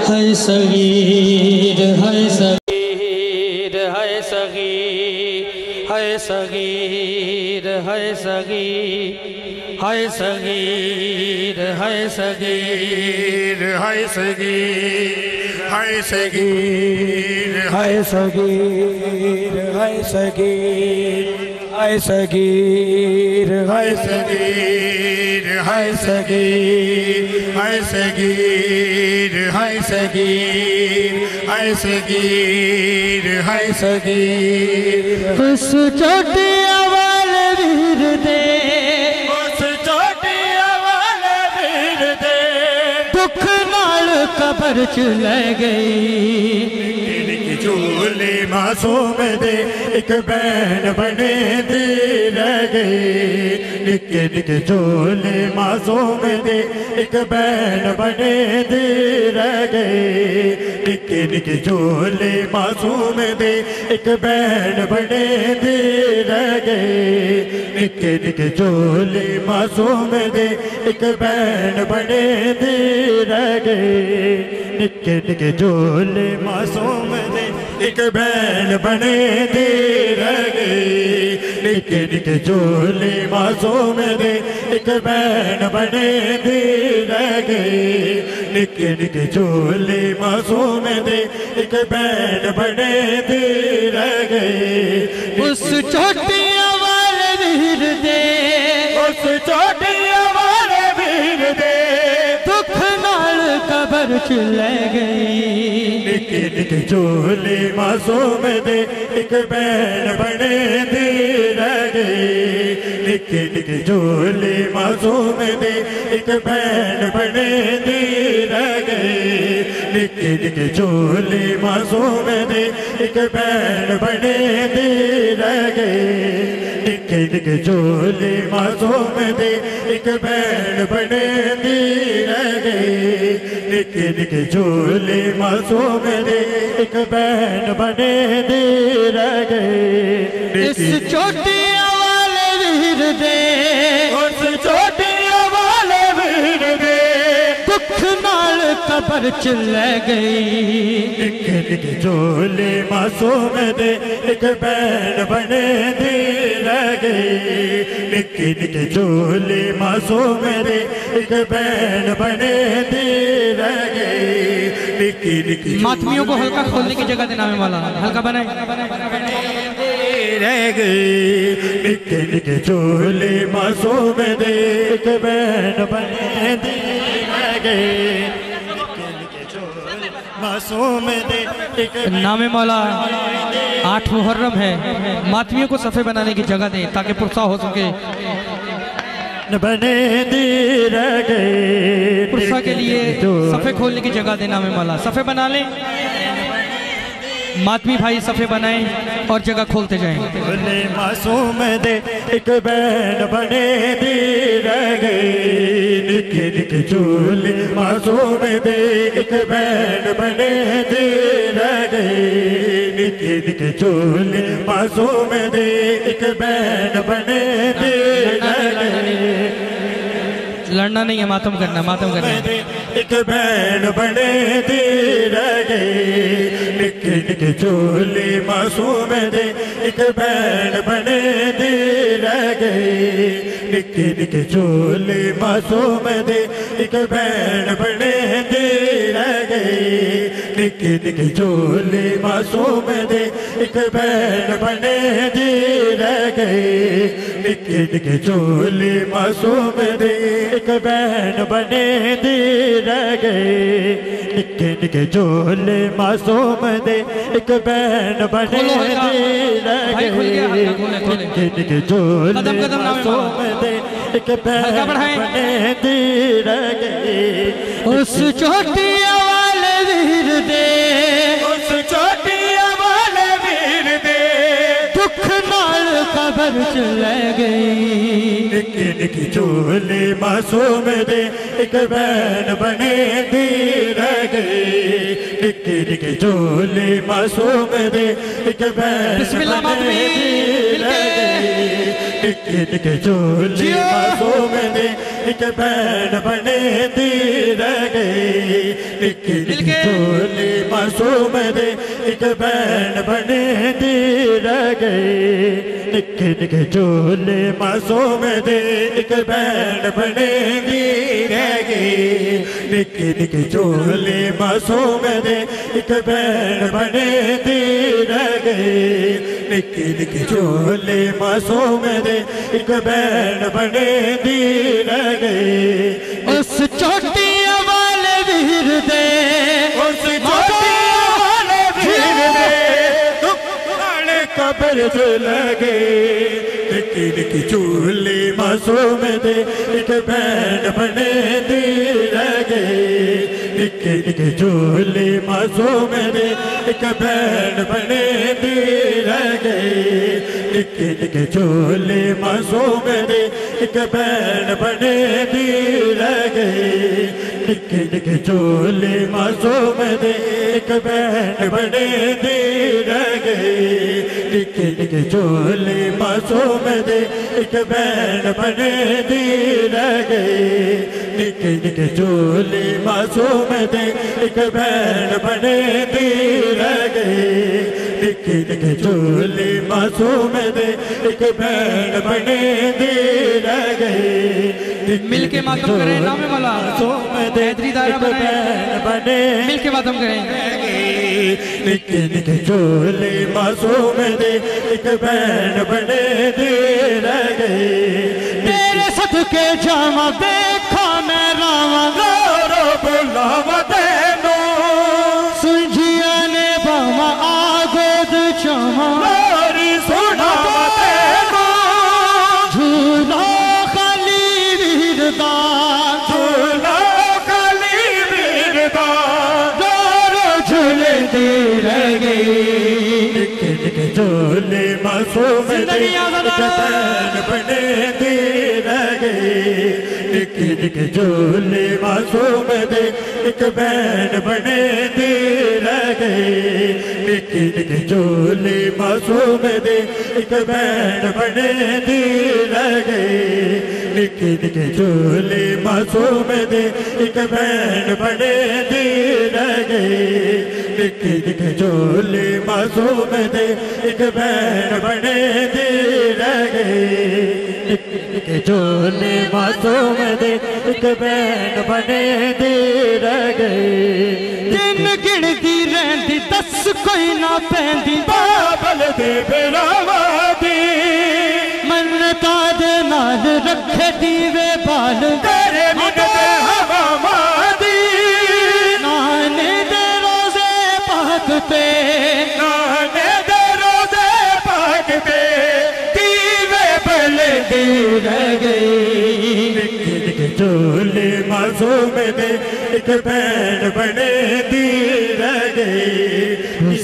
ہے صغیر ہے صغیر ہے صغیر ہے صغیر ہے صغیر ہے صغیر ہے صغیر ہے صغیر ہے صغیر ہے صغیر ہے صغیر ہے صغیر ہے صغیر ہے صغیر ہے صغیر ہے صغیر ہے صغیر ہے صغیر اس چوٹیا والے ویر دے اس چوٹیا والے ویر دے دکھ نال قبر چ لے گئی جھولے معصوم دے ایک بین بنے دے رہ گئی نکے نکے جھولے معصوم دے ایک بین بنے دے رہ گئی نکے نکے جھولے معصوم دے ایک بین بنے دے رہ گئی نکے نکے جھولے معصوم دے ایک بین بنے دے رہ گئی نکے نکے جھولے معصوم دے ایک بین بنے دے رہ گئی نکے نکے جھولے معصوم دے ایک بین بنے دے رہ گئی نکے نکے جھولے معصوم دے ایک بین بنے دے رہ گئی اس چوٹیا والے ویر دے اس چوٹیا والے ویر دے دکھ نال قبر چ لے گئی نکے نکے جھولے معصوم دے ایک بین بنے دے رہ گئی نکے نکے جھولے معصوم دے ایک بین بنے دے رہ گئی نکے نکے جھولے معصوم دے ایک بین بنے دے رہ گئی نکے نکے جھولے معصوم دے ایک بین بنے دے رہ گئی نکے نکے جھولے معصوم دے ایک بین بنے دے رہ گئے اس چوٹیا والے ویر دے اس چوٹیا والے ویر دے دکھ نال قبر چ لے گئی نکے نکے جھولے معصوم دے ایک بین بنے دے رہ گئی نکے نکے جھولے معصوم دے ایک بین بنے دے رہ گئی نکے نکے ماتمیوں کو ہلکا کھولنے کی جگہ دینا میں والا ہلکا بنائیں رہ گئی نکے نکے جھولے معصوم دے ایک بین بنے دے رہ گئی نکے نکے جھولے معصوم دے ایک نام مولا 8 محرم ہے ماتمیوں کو صفحے بنانے کی جگہ دیں تاکہ پرسہ ہو سکے بنے دے رہ گئے پرسہ کے لیے صفحے کھولنے کی جگہ دیں نام مولا صفحے بنا لیں ماتمی بھائی صفحے بنائیں اور جگہ کھولتے جائیں جھولے معصوم دے ایک بین بنے دے رہ گئے نکے نکے جھولے معصوم دے ایک بین بنے دے رہ گئے نکے نکے جھولے معصوم دے ایک بین بنے دے رہ گئے لڑنا نہیں ہے ماتم کرنا ہے ایک بین بنے دے رہ گئے نکے نکے جھولے معصوم دے ایک بین بنے دے رہ گئے نکے نکے جھولے معصوم دے ایک بین بنے دے رہ گئے نکے نکے جھولے معصوم دے ایک بین بنے دے رہ گئے نکے نکے جھولے معصوم دے ایک بین بنے دے رہ گئے نکے نکے جھولے معصوم دے ایک بین بنے دے رہ گئے نکے نکے جھولے معصوم دے ایک بین بنے دے رہ گئے اس چوٹیا والے ویر دے اس چوٹیا والے ویر دے دکھ نال قبر چ لے گئی نکے نکے جھولے معصوم دے ایک بین بنے دے رہ گئے نکے نکے جھولے معصوم دے ایک بین بنے دے رہ گئے نکے نکے جھولے معصوم دے ایک بہن بنے دی رہ گئی نکی نکی جھولی معصوم دے ایک بہن بنے دی رہ گئی نکی نکی جھولی معصوم دے ایک بہن بنے دی رہ گئی نکی نکی جھولی معصوم دے ایک بہن بنے دی رہ گئی نکی نکی جھولی معصوم دے ایک بہن بنے دی رہ گئی اس چوٹی والے ویر دے اس چوٹی والے ویر دے دکھانے قبر جو لگے نکی نکی جھولی معصوم دے ایک بہن بنے دی رہ گئی نکی نکی جھولی معصوم دے ایک بہن بنے دی رہ گئی نکی نکی جھولی معصوم دے ایک بہن بنے دی رہ گئی نکی نکی جھولی معصوم دے ایک بہن بنے دی رہ گئی نکی نکی جھولی معصوم دے ایک بہن بنے دی رہ گئی نکی نکی جھولی معصوم دے ایک بہن بنے دی رہ گئی نکی نکی جھولی معصوم دے ایک بہن بنے دی رہ گئی مل کے ماتم کریں نام مولا حیدری دائرہ بنائیں مل کے ماتم کریں نکی نکی جھولی معصوم دے ایک بہن بنے دی رہ گئی تیرے صدقے جامع دیکھا میں راواں رو بلاوا دینو سنجھیا نے باما آگود چاما لاری سناوا دینو جھولا خالی ویردان جھولا خالی ویردان دورو جھولے دی رہ گئی نکی نکی جھولی معصوم دے ایک بہن بنے دی رہ گئی نکی نکی جھولی معصوم دے ایک بہن بنے دی رہ گئی نکی نکی جھولی معصوم دے ایک بہن بنے دی رہ گئی نکی نکی جھولی معصوم دے ایک بہن بنے دی رہ گئی نکی نکی جھولی معصوم دے ایک بہن بنے دی رہ گئی نکی نکی جھولی معصوم دے ایک بہن بنے دی رہ گئی دن گڑتی رہندی دس کوئی نہ پہندی بابل دے براوا دی منتا دے نال رکھے دیوے بال تیرے منت ہوا مادی نانے دے روزے پاک پہ نانے دے روزے پاک پہ دیوے بلے دی رہ گئی نکی نکی جھولی معصوم دے ایک بہن بنے دی رہ گئی